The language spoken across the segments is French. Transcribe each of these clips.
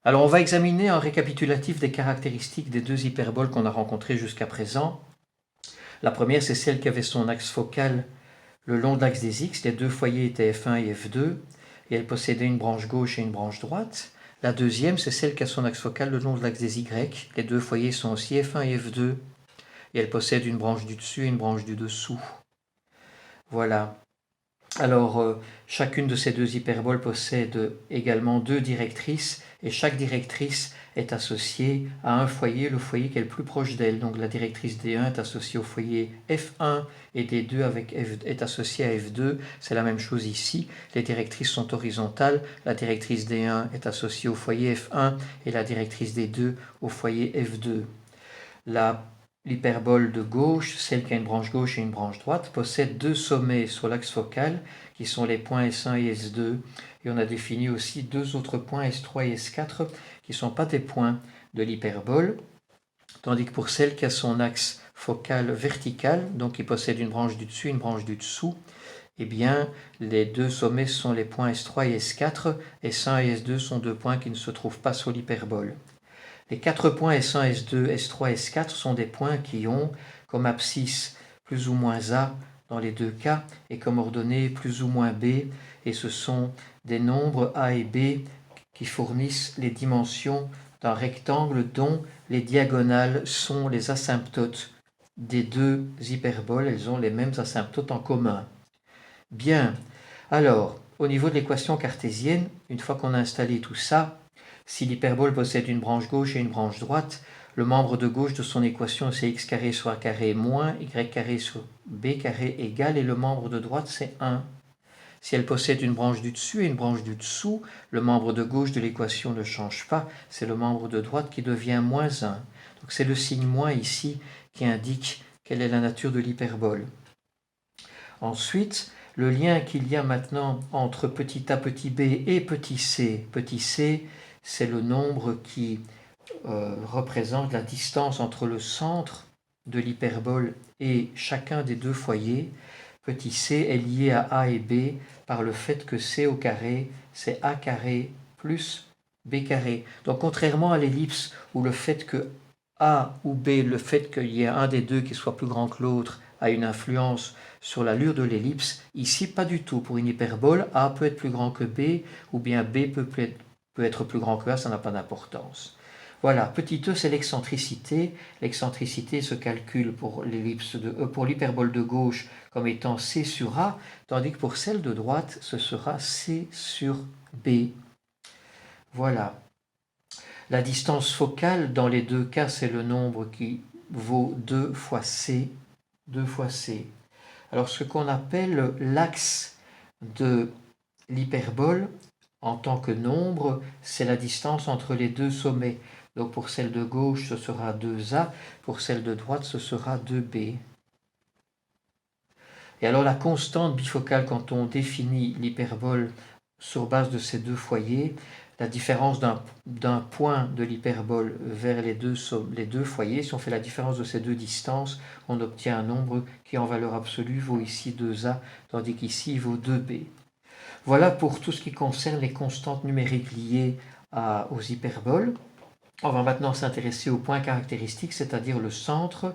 Alors on va examiner un récapitulatif des caractéristiques des deux hyperboles qu'on a rencontrées jusqu'à présent. La première, c'est celle qui avait son axe focal le long de l'axe des x. Les deux foyers étaient F1 et F2, et elle possédait une branche gauche et une branche droite. La deuxième, c'est celle qui a son axe focal le long de l'axe des y. Les deux foyers sont aussi F1 et F2, et elle possède une branche du dessus et une branche du dessous. Voilà. Alors, chacune de ces deux hyperboles possède également deux directrices, et chaque directrice est associée à un foyer, le foyer qui est le plus proche d'elle. Donc la directrice D1 est associée au foyer F1 et D2 est associée à F2. C'est la même chose ici. Les directrices sont horizontales. La directrice D1 est associée au foyer F1 et la directrice D2 au foyer F2. L'hyperbole de gauche, celle qui a une branche gauche et une branche droite, possède deux sommets sur l'axe focal qui sont les points S1 et S2. Et on a défini aussi deux autres points S3 et S4 qui ne sont pas des points de l'hyperbole. Tandis que pour celle qui a son axe focal vertical, donc qui possède une branche du dessus et une branche du dessous, eh bien, les deux sommets sont les points S3 et S4. S1 et S2 sont deux points qui ne se trouvent pas sur l'hyperbole. Les quatre points S1, S2, S3, S4 sont des points qui ont comme abscisse plus ou moins A dans les deux cas et comme ordonnée plus ou moins B, et ce sont des nombres A et B qui fournissent les dimensions d'un rectangle dont les diagonales sont les asymptotes des deux hyperboles. Elles ont les mêmes asymptotes en commun. Bien, alors, au niveau de l'équation cartésienne, une fois qu'on a installé tout ça, si l'hyperbole possède une branche gauche et une branche droite, le membre de gauche de son équation c'est x carré sur a carré moins y carré sur b carré égale, et le membre de droite c'est 1. Si elle possède une branche du dessus et une branche du dessous, le membre de gauche de l'équation ne change pas, c'est le membre de droite qui devient moins 1. Donc c'est le signe moins ici qui indique quelle est la nature de l'hyperbole. Ensuite, le lien qu'il y a maintenant entre petit a, petit b et petit c. Petit c, c'est le nombre qui représente la distance entre le centre de l'hyperbole et chacun des deux foyers. Petit c est lié à a et b par le fait que c au carré, c'est a carré plus b carré. Donc contrairement à l'ellipse où le fait que a ou b, le fait qu'il y ait un des deux qui soit plus grand que l'autre, a une influence sur l'allure de l'ellipse, ici pas du tout. Pour une hyperbole, a peut être plus grand que b, ou bien b peut être plus grand que a, ça n'a pas d'importance. Voilà, petit e c'est l'excentricité. L'excentricité se calcule pour l'hyperbole de gauche comme étant c sur a, tandis que pour celle de droite, ce sera c sur b. Voilà. La distance focale dans les deux cas, c'est le nombre qui vaut 2 fois c. 2 fois c. Alors ce qu'on appelle l'axe de l'hyperbole en tant que nombre, c'est la distance entre les deux sommets. Donc pour celle de gauche, ce sera 2a, pour celle de droite, ce sera 2b. Et alors la constante bifocale, quand on définit l'hyperbole sur base de ces deux foyers, la différence d'un point de l'hyperbole vers les deux foyers, si on fait la différence de ces deux distances, on obtient un nombre qui en valeur absolue vaut ici 2a, tandis qu'ici il vaut 2b. Voilà pour tout ce qui concerne les constantes numériques liées aux hyperboles. On va maintenant s'intéresser aux points caractéristiques, c'est-à-dire le centre,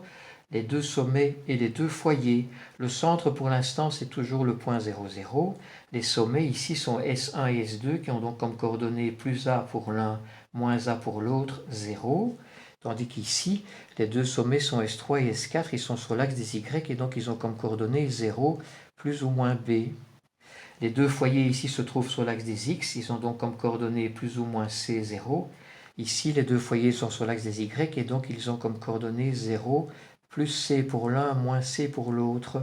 les deux sommets et les deux foyers. Le centre, pour l'instant, c'est toujours le point 0, 0. Les sommets, ici, sont S1 et S2, qui ont donc comme coordonnées plus A pour l'un, moins A pour l'autre, 0. Tandis qu'ici, les deux sommets sont S3 et S4, ils sont sur l'axe des Y, et donc ils ont comme coordonnées 0, plus ou moins B. Les deux foyers ici se trouvent sur l'axe des X, ils ont donc comme coordonnées plus ou moins C, 0. Ici, les deux foyers sont sur l'axe des Y, et donc ils ont comme coordonnées 0, plus C pour l'un, moins C pour l'autre.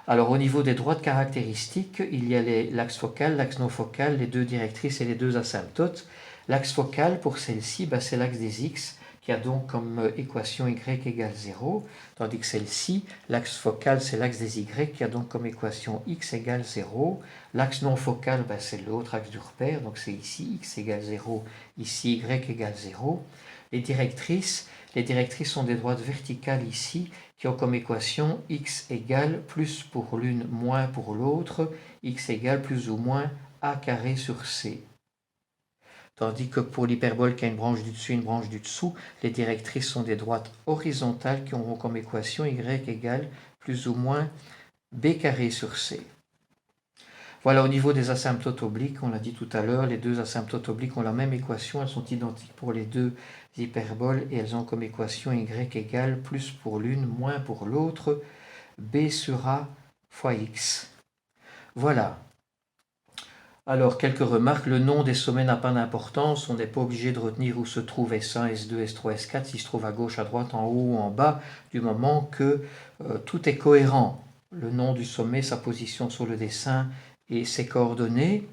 Alors au niveau des droites caractéristiques, il y a l'axe focal, l'axe non focal, les deux directrices et les deux asymptotes. L'axe focal, pour celle-ci, c'est l'axe des X, qui a donc comme équation y égale 0, tandis que celle-ci, l'axe focal, c'est l'axe des y, qui a donc comme équation x égale 0. L'axe non focal, c'est l'autre axe du repère, donc c'est ici x égale 0, ici y égale 0. Les directrices sont des droites verticales ici, qui ont comme équation x égale plus pour l'une, moins pour l'autre, x égale plus ou moins a carré sur c. tandis que pour l'hyperbole qui a une branche du dessus et une branche du dessous, les directrices sont des droites horizontales qui auront comme équation y égale plus ou moins b carré sur c. Voilà, au niveau des asymptotes obliques, on l'a dit tout à l'heure, les deux asymptotes obliques ont la même équation, elles sont identiques pour les deux hyperboles et elles ont comme équation y égale plus pour l'une, moins pour l'autre, b sur a fois x. Voilà. Alors, quelques remarques. Le nom des sommets n'a pas d'importance. On n'est pas obligé de retenir où se trouve S1, S2, S3, S4, s'il se trouve à gauche, à droite, en haut ou en bas, du moment que tout est cohérent. Le nom du sommet, sa position sur le dessin et ses coordonnées.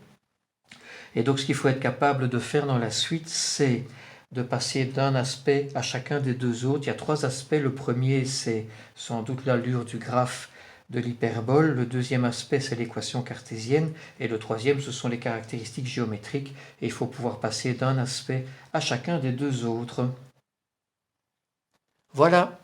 Et donc, ce qu'il faut être capable de faire dans la suite, c'est de passer d'un aspect à chacun des deux autres. Il y a trois aspects. Le premier, c'est sans doute l'allure du graphe de l'hyperbole. Le deuxième aspect, c'est l'équation cartésienne. Et le troisième, ce sont les caractéristiques géométriques. Et il faut pouvoir passer d'un aspect à chacun des deux autres. Voilà.